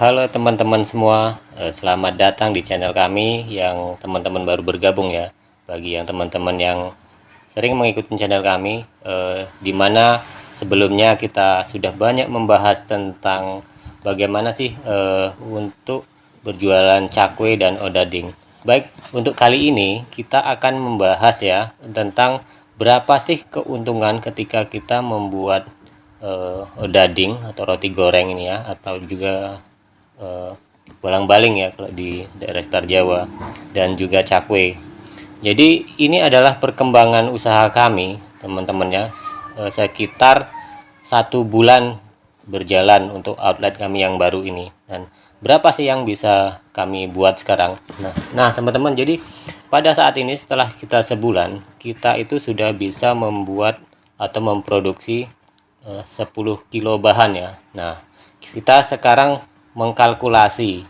Halo teman-teman semua, selamat datang di channel kami yang teman-teman baru bergabung ya. Bagi yang teman-teman yang sering mengikuti channel kami, di mana sebelumnya kita sudah banyak membahas tentang bagaimana sih untuk berjualan cakwe dan odading. Baik, untuk kali ini kita akan membahas ya tentang berapa sih keuntungan ketika kita membuat odading atau roti goreng ini ya, atau juga eh, balang-baling ya kalau di daerah Star Jawa, dan juga cakwe. Jadi ini adalah perkembangan usaha kami teman-teman ya, sekitar 1 bulan berjalan untuk outlet kami yang baru ini. Dan berapa sih yang bisa kami buat sekarang? Nah teman-teman, jadi pada saat ini setelah kita sebulan, kita itu sudah bisa membuat atau memproduksi 10 kilo bahan ya. Nah, kita sekarang mengkalkulasi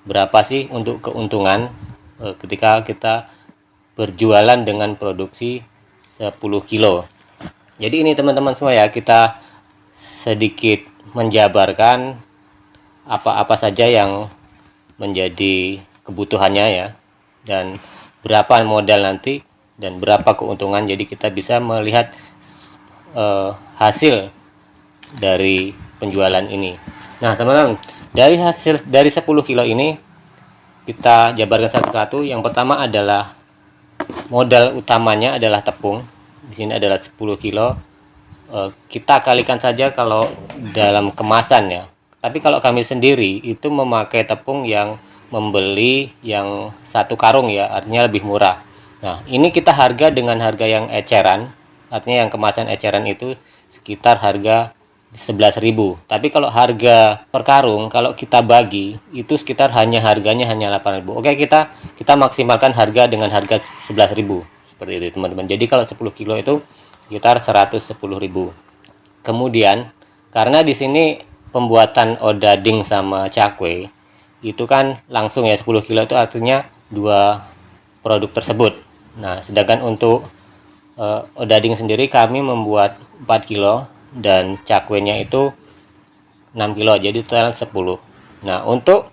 berapa sih untuk keuntungan ketika kita berjualan dengan produksi 10 kilo. Jadi ini teman-teman semua ya, kita sedikit menjabarkan apa-apa saja yang menjadi kebutuhannya ya, dan berapa modal nanti dan berapa keuntungan. Jadi kita bisa melihat hasil dari penjualan ini. Nah teman-teman, dari hasil dari 10 kilo ini kita jabarkan satu-satu. Yang pertama adalah modal utamanya adalah tepung. Di sini adalah 10 kilo. Kita kalikan saja kalau dalam kemasan ya. Tapi kalau kami sendiri itu memakai tepung yang membeli yang 1 karung ya, artinya lebih murah. Nah ini kita harga dengan harga yang eceran, artinya yang kemasan eceran itu sekitar harga 11.000. Tapi kalau harga per karung kalau kita bagi itu sekitar harganya hanya 8.000. Oke, kita maksimalkan harga dengan harga 11.000 seperti itu teman-teman. Jadi kalau 10 kilo itu sekitar 110.000. Kemudian karena di sini pembuatan odading sama cakwe itu kan langsung ya, 10 kilo itu artinya 2 produk tersebut. Nah sedangkan untuk odading sendiri kami membuat 4 kilo dan cakwenya itu 6 kilo, jadi total 10. Nah untuk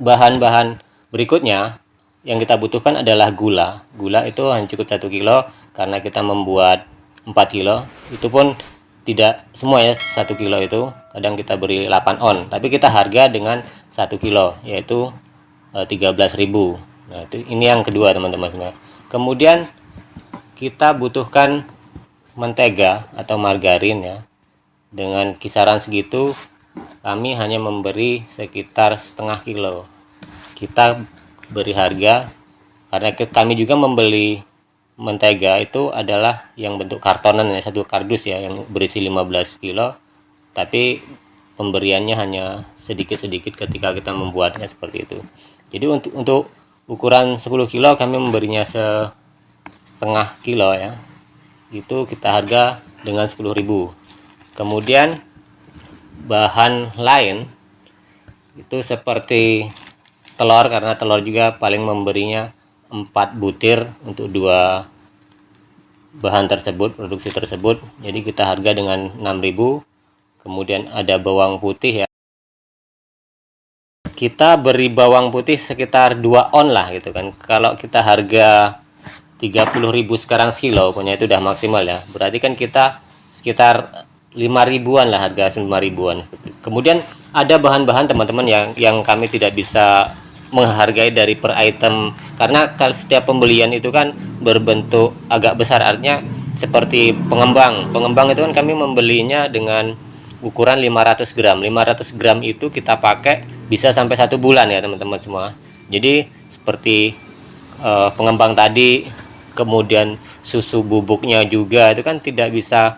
bahan-bahan berikutnya yang kita butuhkan adalah gula. Gula itu hanya cukup 1 kilo karena kita membuat 4 kilo. Itu pun tidak semua ya 1 kilo itu, kadang kita beri 8 on, tapi kita harga dengan 1 kilo yaitu 13.000. Nah ini yang kedua teman-teman semua. Kemudian kita butuhkan mentega atau margarin ya. Dengan kisaran segitu kami hanya memberi sekitar setengah kilo. Kita beri harga karena kami juga membeli mentega itu adalah yang bentuk kartonan ya, 1 kardus ya, yang berisi 15 kilo, tapi pemberiannya hanya sedikit-sedikit ketika kita membuatnya seperti itu. Jadi untuk ukuran 10 kilo kami memberinya setengah kilo ya, itu kita harga dengan 10.000. Kemudian bahan lain itu seperti telur, karena telur juga paling memberinya 4 butir untuk 2 bahan tersebut, produksi tersebut. Jadi kita harga dengan 6.000. Kemudian ada bawang putih ya, kita beri bawang putih sekitar 2 on lah gitu kan. Kalau kita harga 30.000 sekarang sekilo punya itu udah maksimal ya, berarti kan kita sekitar 5.000-an lah, harga 5.000-an. Kemudian ada bahan-bahan teman-teman yang kami tidak bisa menghargai dari per item, karena kalau setiap pembelian itu kan berbentuk agak besar, artinya seperti pengembang itu kan kami membelinya dengan ukuran 500 gram. 500 gram itu kita pakai bisa sampai 1 bulan ya teman-teman semua. Jadi seperti pengembang tadi, kemudian susu bubuknya juga itu kan tidak bisa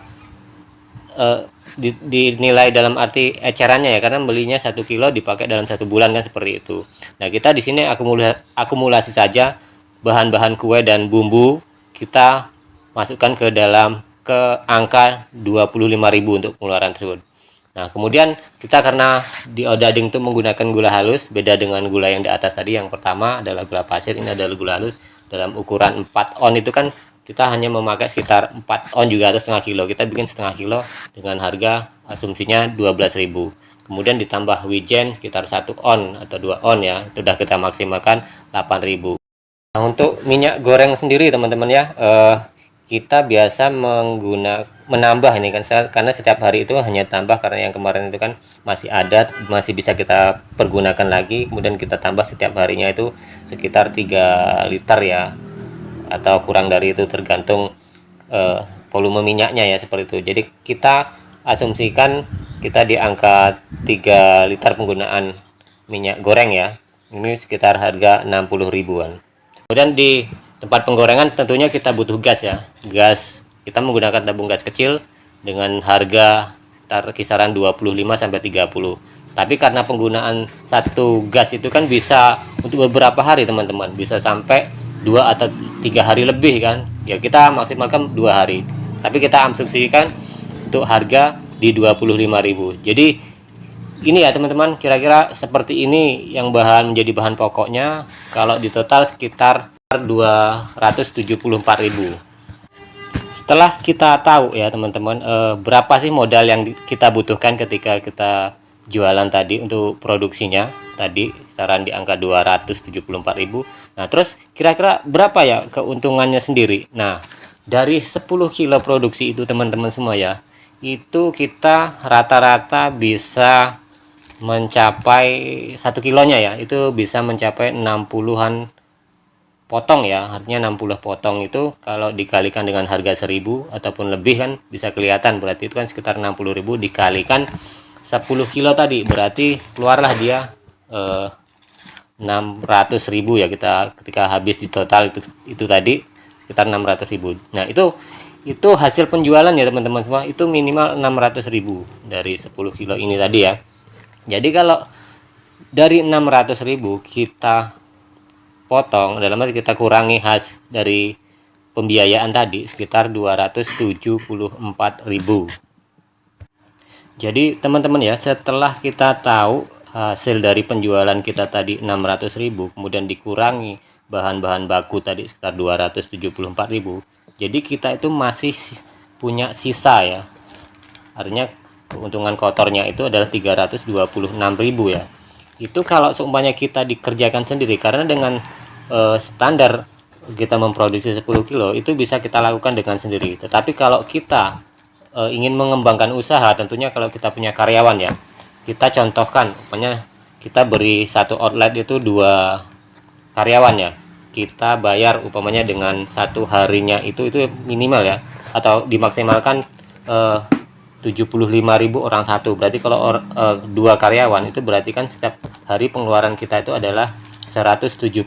dinilai dalam arti ecerannya ya, karena belinya 1 kilo dipakai dalam 1 bulan kan, seperti itu. Nah kita di sini akumulasi saja bahan-bahan kue dan bumbu, kita masukkan ke angka 25.000 untuk pengeluaran tersebut. Nah kemudian kita, karena di odading itu menggunakan gula halus, beda dengan gula yang di atas tadi. Yang pertama adalah gula pasir, ini adalah gula halus dalam ukuran 4 on. Itu kan kita hanya memakai sekitar 4 on juga atau setengah kilo. Kita bikin setengah kilo dengan harga asumsinya 12.000. kemudian ditambah wijen sekitar 1 on atau 2 on ya, itu sudah kita maksimalkan 8.000. Nah, untuk minyak goreng sendiri teman-teman ya, kita biasa menambah ini kan, karena setiap hari itu hanya tambah, karena yang kemarin itu kan masih ada, masih bisa kita pergunakan lagi, kemudian kita tambah setiap harinya itu sekitar 3 liter ya, atau kurang dari itu tergantung volume minyaknya ya, seperti itu. Jadi kita asumsikan kita di angka 3 liter penggunaan minyak goreng ya, ini sekitar harga 60 ribuan. Kemudian di tempat penggorengan tentunya kita butuh gas ya. Gas kita menggunakan tabung gas kecil dengan harga kisaran 25 sampai 30. Tapi karena penggunaan satu gas itu kan bisa untuk beberapa hari teman-teman, bisa sampai 2 atau 3 hari lebih kan. Ya kita maksimalkan 2 hari. Tapi kita asumsikan untuk harga di 25.000. Jadi ini ya teman-teman, kira-kira seperti ini yang menjadi bahan pokoknya. Kalau di total sekitar 274.000. Setelah kita tahu ya teman-teman, berapa sih modal yang kita butuhkan ketika kita jualan tadi untuk produksinya tadi saran di angka 274.000. Nah, terus kira-kira berapa ya keuntungannya sendiri? Nah, dari 10 kilo produksi itu teman-teman semua ya, itu kita rata-rata bisa mencapai 1 kilonya ya, itu bisa mencapai 60-an potong ya, artinya 60 potong itu kalau dikalikan dengan harga 1.000 ataupun lebih kan bisa kelihatan, berarti itu kan sekitar 60.000 dikalikan 10 kilo tadi, berarti keluarlah dia 600.000 ya, kita ketika habis di total itu tadi sekitar 600.000. Nah, itu hasil penjualan ya teman-teman semua, itu minimal 600.000 dari 10 kilo ini tadi ya. Jadi kalau dari 600.000 kita potong, dalam arti kita kurangi dari pembiayaan tadi sekitar 274.000. Jadi teman-teman ya, setelah kita tahu hasil dari penjualan kita tadi 600.000, kemudian dikurangi bahan-bahan baku tadi sekitar 274.000, jadi kita itu masih punya sisa ya, artinya keuntungan kotornya itu adalah 326.000 ya. Itu kalau seumpamanya kita dikerjakan sendiri, karena dengan standar kita memproduksi 10 kilo itu bisa kita lakukan dengan sendiri. Tetapi kalau kita ingin mengembangkan usaha, tentunya kalau kita punya karyawan ya, kita contohkan umpamanya kita beri satu outlet itu 2 karyawan ya, kita bayar umpamanya dengan satu harinya itu minimal ya, atau dimaksimalkan 75.000 orang satu, berarti kalau 2 karyawan itu berarti kan setiap hari pengeluaran kita itu adalah 170.000.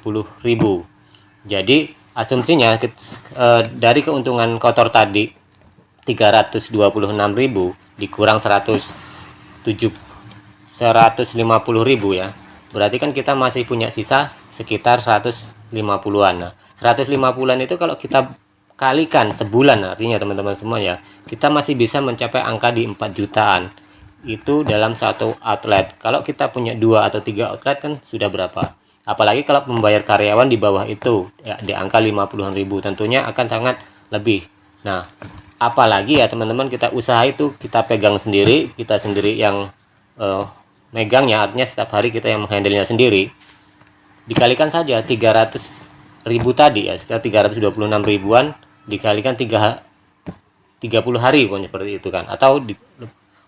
Jadi asumsinya dari keuntungan kotor tadi 326.000 dikurang 150.000 ya, berarti kan kita masih punya sisa sekitar 150-an. Nah, 150-an itu kalau kita kalikan sebulan, artinya teman-teman semua ya, kita masih bisa mencapai angka di 4 jutaan itu dalam satu outlet. Kalau kita punya 2 atau 3 outlet kan sudah berapa, apalagi kalau membayar karyawan di bawah itu ya, di angka 50-an ribu, tentunya akan sangat lebih. Nah, apalagi ya teman-teman, kita usaha itu kita pegang sendiri, kita sendiri yang megangnya, artinya setiap hari kita yang menghandle-nya sendiri. Dikalikan saja 300.000 tadi ya, sekitar 326 ribuan dikalikan 30 hari pokoknya seperti itu kan, atau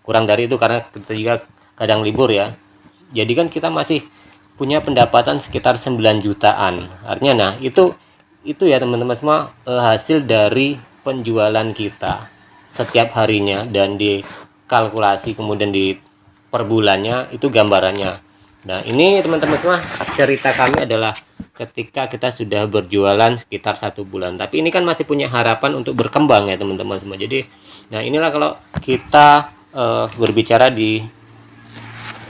kurang dari itu karena kita juga kadang libur ya. Jadi kan kita masih punya pendapatan sekitar 9 jutaan. Artinya nah, itu ya teman-teman semua, hasil dari penjualan kita setiap harinya, dan dikalkulasi kemudian di per bulannya itu gambarannya. Nah, ini teman-teman semua, cerita kami adalah ketika kita sudah berjualan sekitar 1 bulan, tapi ini kan masih punya harapan untuk berkembang ya teman-teman semua. Jadi nah, inilah kalau kita berbicara di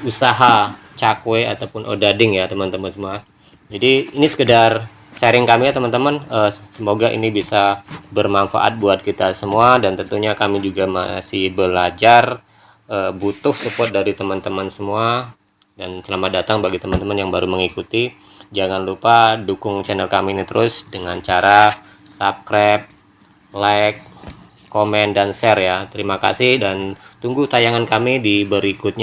usaha cakwe ataupun odading ya teman-teman semua. Jadi ini sekedar sharing kami ya teman-teman, semoga ini bisa bermanfaat buat kita semua, dan tentunya kami juga masih belajar, butuh support dari teman-teman semua. Dan selamat datang bagi teman-teman yang baru mengikuti. Jangan lupa dukung channel kami ini terus dengan cara subscribe, like, komen, dan share ya. Terima kasih dan tunggu tayangan kami di berikutnya.